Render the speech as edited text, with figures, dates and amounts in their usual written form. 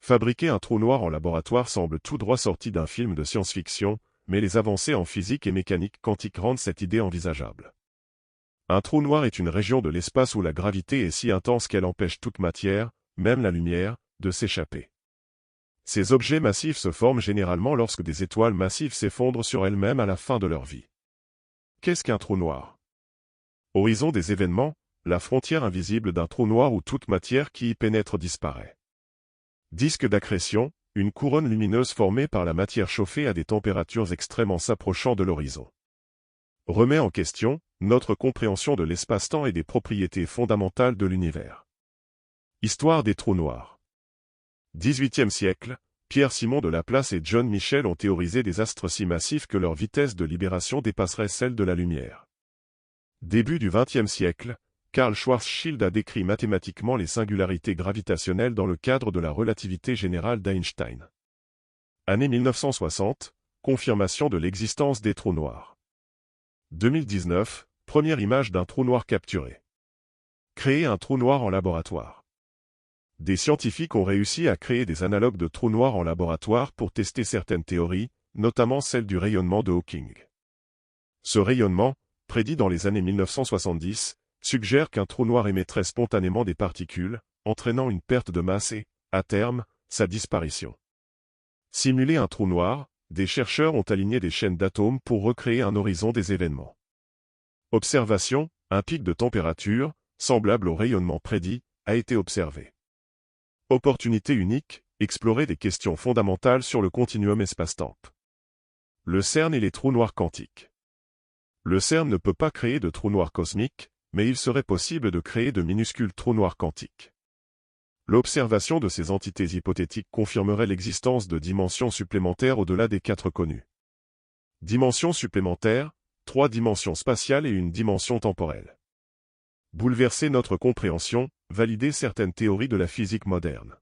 Fabriquer un trou noir en laboratoire semble tout droit sorti d'un film de science-fiction, mais les avancées en physique et mécanique quantique rendent cette idée envisageable. Un trou noir est une région de l'espace où la gravité est si intense qu'elle empêche toute matière, même la lumière, de s'échapper. Ces objets massifs se forment généralement lorsque des étoiles massives s'effondrent sur elles-mêmes à la fin de leur vie. Qu'est-ce qu'un trou noir? Horizon des événements, la frontière invisible d'un trou noir où toute matière qui y pénètre disparaît. Disque d'accrétion, une couronne lumineuse formée par la matière chauffée à des températures extrêmement s'approchant de l'horizon. Remet en question notre compréhension de l'espace-temps et des propriétés fondamentales de l'univers. Histoire des trous noirs. 18e siècle, Pierre-Simon de Laplace et John Michel ont théorisé des astres si massifs que leur vitesse de libération dépasserait celle de la lumière. Début du XXe siècle, Karl Schwarzschild a décrit mathématiquement les singularités gravitationnelles dans le cadre de la relativité générale d'Einstein. Année 1960, confirmation de l'existence des trous noirs. 2019, première image d'un trou noir capturé. Créer un trou noir en laboratoire. Des scientifiques ont réussi à créer des analogues de trous noirs en laboratoire pour tester certaines théories, notamment celle du rayonnement de Hawking. Ce rayonnement, prédit dans les années 1970, suggère qu'un trou noir émettrait spontanément des particules, entraînant une perte de masse et, à terme, sa disparition. Simuler un trou noir, des chercheurs ont aligné des chaînes d'atomes pour recréer un horizon des événements. Observation, un pic de température, semblable au rayonnement prédit, a été observé. Opportunité unique, explorer des questions fondamentales sur le continuum espace-temps. Le CERN et les trous noirs quantiques. Le CERN ne peut pas créer de trous noirs cosmiques, mais il serait possible de créer de minuscules trous noirs quantiques. L'observation de ces entités hypothétiques confirmerait l'existence de dimensions supplémentaires au-delà des 4 connues. Dimensions supplémentaires, 3 dimensions spatiales et une dimension temporelle. Bouleverser notre compréhension, valider certaines théories de la physique moderne.